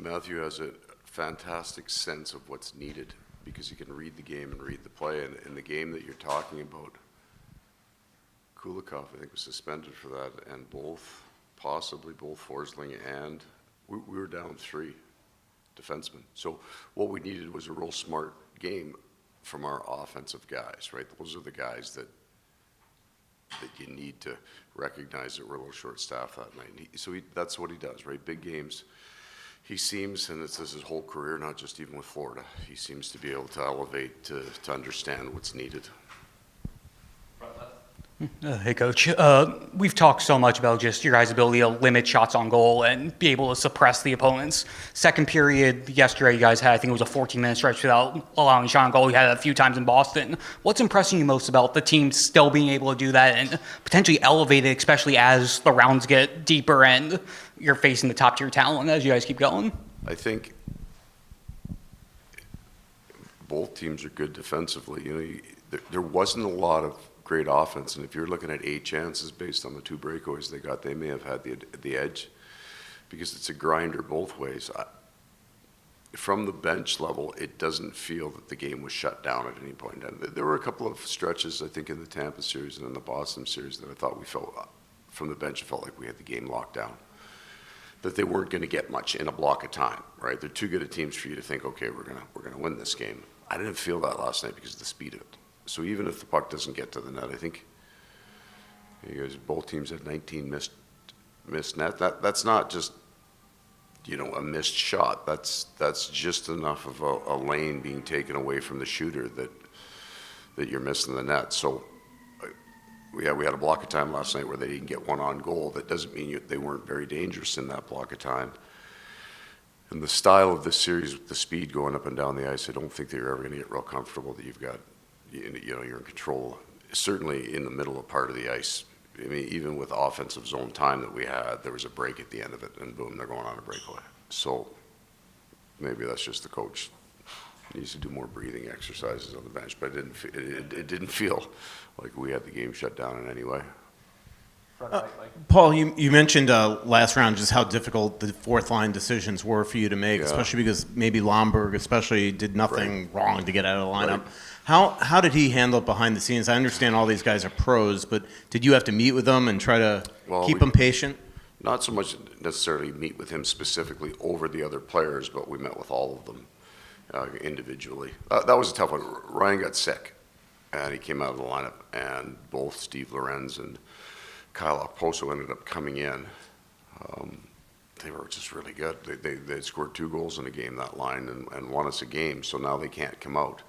Matthew has a fantastic sense of what's needed because he can read the game and read the play. And in the game that you're talking about, Kulikov, I think, was suspended for that, and possibly both Forsling and we were down 3 defensemen. So what we needed was a real smart game from our offensive guys, right? Those are the guys that you need to recognize that we're a little short-staffed that night. That's what he does, right? Big games. He seems, and this is his whole career, not just even with Florida, he seems to be able to elevate to understand what's needed. Hey, Coach. We've talked so much about just your guys' ability to limit shots on goal and be able to suppress the opponents. Second period yesterday, you guys had, I think it was a 14-minute stretch without allowing a shot on goal. You had it a few times in Boston. What's impressing you most about the team still being able to do that and potentially elevate it, especially as the rounds get deeper and you're facing the top-tier talent as you guys keep going? I think both teams are good defensively. You know, there wasn't a lot of great offense, and if you're looking at 8 chances based on the 2 breakaways they got, they may have had the edge because it's a grinder both ways. From the bench level, it doesn't feel that the game was shut down at any point. And there were a couple of stretches, I think, in the Tampa series and in the Boston series that I thought we felt from the bench, it felt like we had the game locked down, that they weren't going to get much in a block of time, right? They're too good at teams for you to think, okay, we're gonna win this game. I didn't feel that last night because of the speed of it. So even if the puck doesn't get to the net, I think you guys, both teams had 19 missed net. That's not just, you know, a missed shot. That's just enough of a lane being taken away from the shooter that you're missing the net. So we had a block of time last night where they didn't get one on goal. That doesn't mean they weren't very dangerous in that block of time. And the style of this series with the speed going up and down the ice, I don't think they're ever going to get real comfortable that you've got, you know, you're in control, certainly in the middle of part of the ice. I mean, even with offensive zone time that we had, there was a break at the end of it, and boom, they're going on a breakaway. So maybe that's just the coach needs to do more breathing exercises on the bench, but it didn't feel like we had the game shut down in any way. Paul, you mentioned last round just how difficult the fourth line decisions were for you to make, especially because maybe Lomberg especially did nothing wrong to get out of the lineup. Right. How did he handle it behind the scenes? I understand all these guys are pros, but did you have to meet with them and try to keep them patient? Not so much necessarily meet with him specifically over the other players, but we met with all of them individually. That was a tough one. Ryan got sick, and he came out of the lineup, and both Steve Lorenz and Kyle Okposo ended up coming in. They were just really good. They scored 2 goals in a game, that line, and won us a game, so now they can't come out.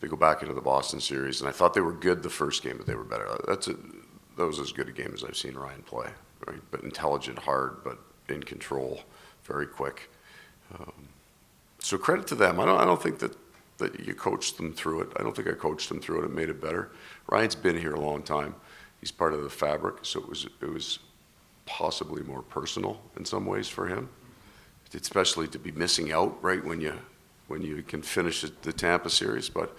They go back into the Boston series, and I thought they were good the first game, but they were better. That was as good a game as I've seen Ryan play, right? But intelligent, hard, but in control, very quick. So credit to them. I don't think that you coached them through it. I don't think I coached them through it and made it better. Ryan's been here a long time. He's part of the fabric, so it was possibly more personal in some ways for him, especially to be missing out right when you can finish the Tampa series. But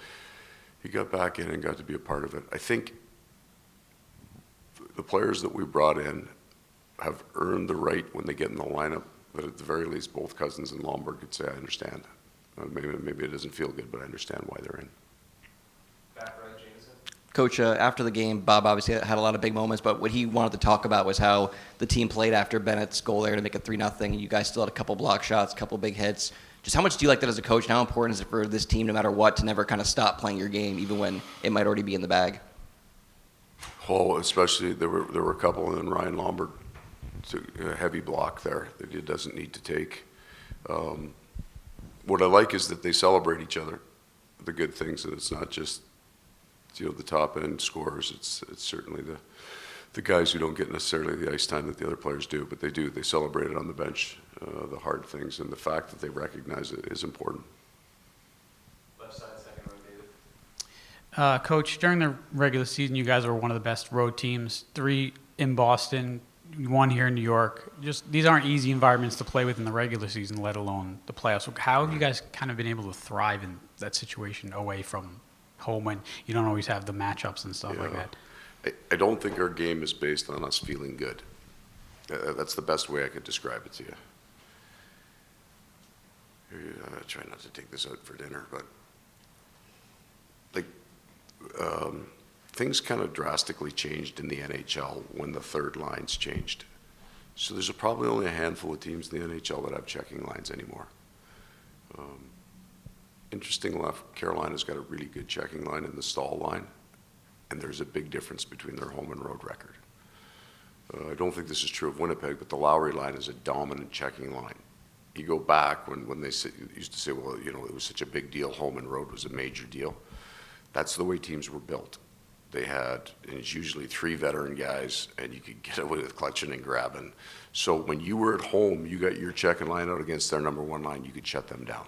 he got back in and got to be a part of it. I think the players that we brought in have earned the right when they get in the lineup that at the very least both Cousins and Lomberg could say, I understand. Maybe it doesn't feel good, but I understand why they're in. Coach, after the game, Bob obviously had a lot of big moments, but what he wanted to talk about was how the team played after Bennett's goal there to make it 3-0, and you guys still had a couple block shots, a couple big hits. Just how much do you like that as a coach, and how important is it for this team, no matter what, to never kind of stop playing your game, even when it might already be in the bag? Oh, especially there were a couple, and then Ryan Lomberg took a heavy block there that he doesn't need to take. What I like is that they celebrate each other, the good things, and it's not just, you know, the top end scorers. It's certainly the guys who don't get necessarily the ice time that the other players do, but they do. They celebrate it on the bench, the hard things, and the fact that they recognize it is important. Left side, second row, David. Coach, during the regular season, you guys were one of the best road teams. 3 in Boston, 1 here in New York. Just these aren't easy environments to play with in the regular season, let alone the playoffs. So how have you guys kind of been able to thrive in that situation away from home when you don't always have the matchups and stuff like that? I don't think our game is based on us feeling good. That's the best way I could describe it to you. try not to take this out for dinner, but like things kind of drastically changed in the NHL when the third lines changed. So there's probably only a handful of teams in the NHL that have checking lines anymore. Interesting enough, Carolina's got a really good checking line in the Stahl line, and there's a big difference between their home and road record. I don't think this is true of Winnipeg, but the Lowry line is a dominant checking line. You go back when they used to say, well, you know, it was such a big deal, home and road was a major deal. That's the way teams were built. They had, and it's usually 3 veteran guys, and you could get away with clutching and grabbing. So when you were at home, you got your checking line out against their number 1 line, you could shut them down.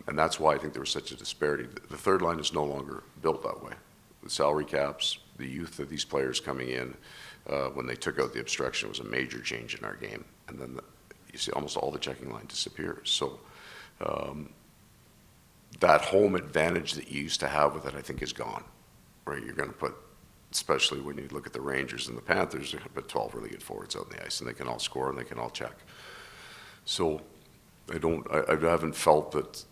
And that's why I think there was such a disparity. The third line is no longer built that way. The salary caps, the youth of these players coming in, when they took out the obstruction, was a major change in our game. And then you see almost all the checking line disappears. So that home advantage that you used to have with it, I think, is gone. Right? You're going to put, especially when you look at the Rangers and the Panthers, they're going to put 12 really good forwards out on the ice, and they can all score and they can all check. So I haven't felt that.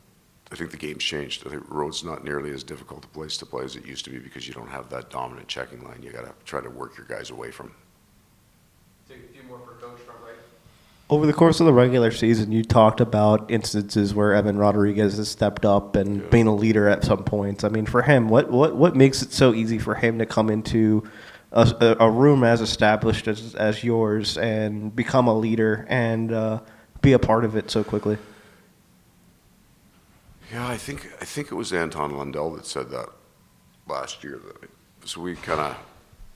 I think the game's changed. I think road's not nearly as difficult a place to play as it used to be because you don't have that dominant checking line. You got to try to work your guys away from. Take a few more for Coach front right. Over the course of the regular season, you talked about instances where Evan Rodriguez has stepped up and being a leader at some points. I mean, for him, what makes it so easy for him to come into a room as established as yours and become a leader and be a part of it so quickly? Yeah, I think it was Anton Lundell that said that last year. So we kind of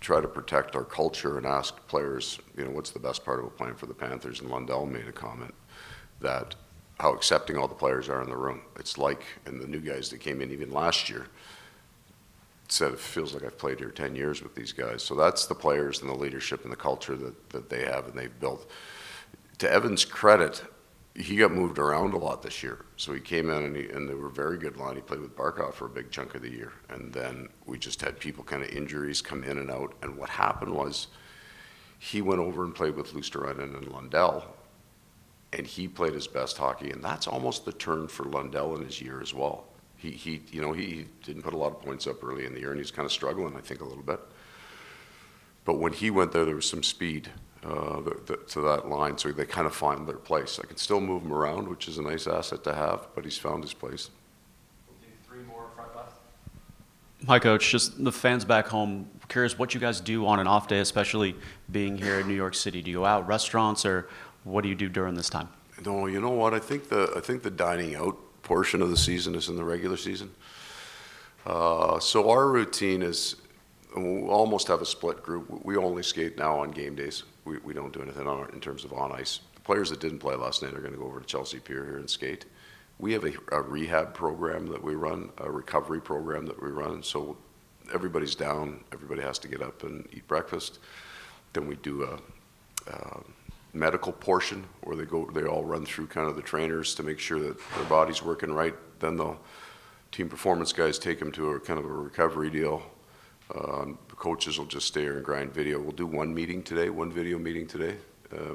try to protect our culture and ask players, you know, what's the best part of playing for the Panthers? And Lundell made a comment that how accepting all the players are in the room. It's like, and the new guys that came in even last year said it feels like I've played here 10 years with these guys. So that's the players and the leadership and the culture that they have and they've built. To Evan's credit, he got moved around a lot this year. So he came in and they were a very good line. He played with Barkov for a big chunk of the year. And then we just had people kind of injuries come in and out. And what happened was he went over and played with Luosterainen and Lundell. And he played his best hockey. And that's almost the turn for Lundell in his year as well. He didn't put a lot of points up early in the year. And he's kind of struggling, I think, a little bit. But when he went there was some speed. To that line, so they kind of find their place. I can still move him around, which is a nice asset to have, but he's found his place. We'll do 3 more front left. Hi, Coach. Just the fans back home, curious what you guys do on an off day, especially being here in New York City. Do you go out, restaurants, or what do you do during this time? No, you know what? I think the dining out portion of the season is in the regular season. So our routine is we almost have a split group. We only skate now on game days. We don't do anything in terms of on ice. The players that didn't play last night are going to go over to Chelsea Pier here and skate. We have a rehab program that we run, a recovery program that we run. So everybody's down. Everybody has to get up and eat breakfast. Then we do a medical portion where they all run through kind of the trainers to make sure that their body's working right. Then the team performance guys take them to a kind of a recovery deal. The coaches will just stay here and grind video. We'll do one video meeting today.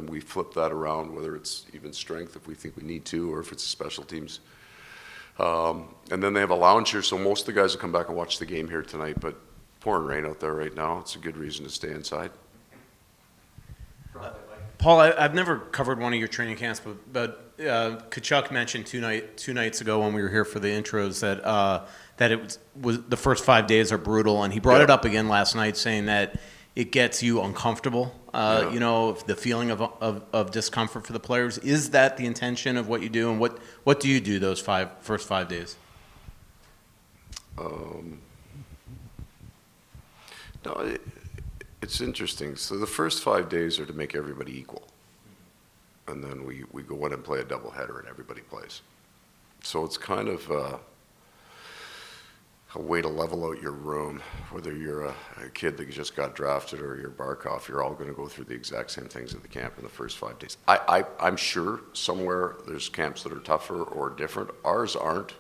We flip that around, whether it's even strength if we think we need to, or if it's special teams. And then they have a lounge here, so most of the guys will come back and watch the game here tonight, but pouring rain out there right now. It's a good reason to stay inside. Paul, I've never covered one of your training camps, but Tkachuk mentioned two nights ago when we were here for the intros that it was the first 5 days are brutal, and he brought it up again last night, saying that it gets you uncomfortable. You know, the feeling of discomfort for the players. Is that the intention of what you do, and what do you do those first 5 days? No, it's interesting. So the first 5 days are to make everybody equal. And then we go in and play a doubleheader and everybody plays. So it's kind of a way to level out your room. Whether you're a kid that just got drafted or you're Barkov, you're all going to go through the exact same things at the camp in the first 5 days. I'm sure somewhere there's camps that are tougher or different. Ours aren't.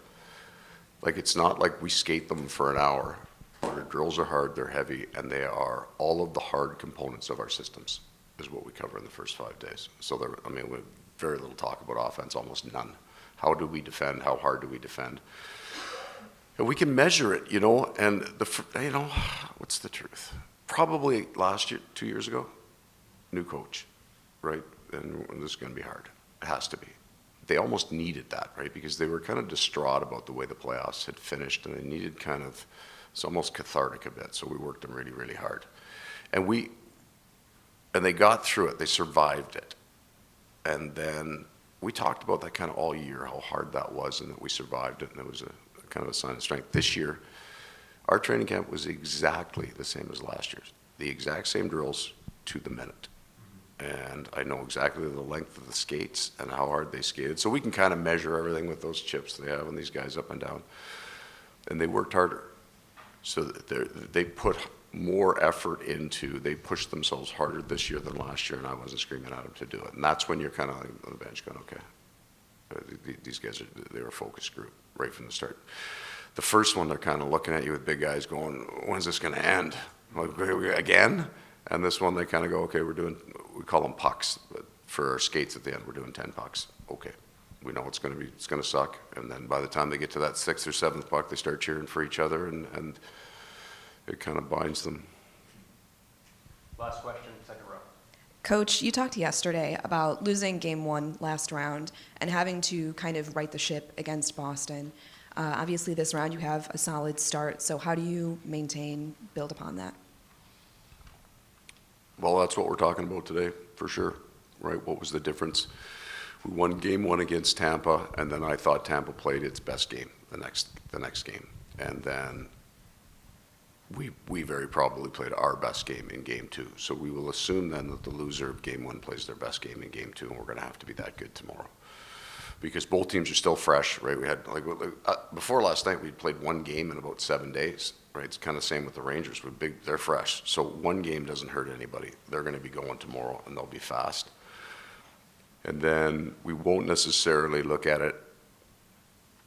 Like, it's not like we skate them for an hour. Our drills are hard, they're heavy, and they are all of the hard components of our systems is what we cover in the first 5 days. So very little talk about offense, almost none. How do we defend? How hard do we defend? And we can measure it, you know, and what's the truth? Probably last year, 2 years ago, new coach, right? And this is going to be hard. It has to be. They almost needed that, right? Because they were kind of distraught about the way the playoffs had finished, and they needed it's almost cathartic a bit. So we worked them really, really hard. And they got through it. They survived it. And then we talked about that kind of all year, how hard that was, and that we survived it, and it was a kind of a sign of strength. This year, our training camp was exactly the same as last year's. The exact same drills to the minute. And I know exactly the length of the skates and how hard they skated. So we can kind of measure everything with those chips they have and these guys up and down. And they worked harder. So they put more effort they pushed themselves harder this year than last year, and I wasn't screaming at them to do it. And that's when you're kind of like on the bench going, okay, these guys they were a focus group right from the start. The first one, they're kind of looking at you with big eyes going, when's this going to end? Like, again? And this one, they kind of go, okay, we call them pucks, but for our skates at the end, we're doing 10 pucks. Okay. We know it's going to suck. And then by the time they get to that 6th or 7th puck, they start cheering for each other, and it kind of binds them. Last question, second row. Coach, you talked yesterday about losing game 1 last round and having to kind of right the ship against Boston. Obviously, this round you have a solid start, so how do you build upon that? Well, that's what we're talking about today, for sure, right? What was the difference? We won game 1 against Tampa, and then I thought Tampa played its best game the next game. And then we very probably played our best game in game 2. So we will assume then that the loser of game 1 plays their best game in game 2, and we're going to have to be that good tomorrow. Because both teams are still fresh, right? We had, before last night, we'd played one game in about 7 days, right? It's kind of the same with the Rangers. They're fresh. So one game doesn't hurt anybody. They're going to be going tomorrow, and they'll be fast. And then we won't necessarily look at it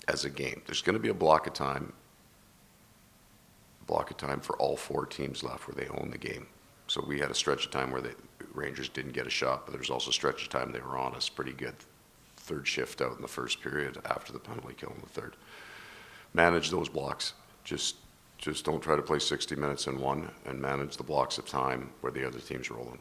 as a game. There's going to be a block of time for all 4 teams left where they own the game. So we had a stretch of time where the Rangers didn't get a shot, but there's also a stretch of time they were on us pretty good. 3rd shift out in the 1st period after the penalty kill in the 3rd. Manage those blocks. Just don't try to play 60 minutes in one, and manage the blocks of time where the other team's rolling.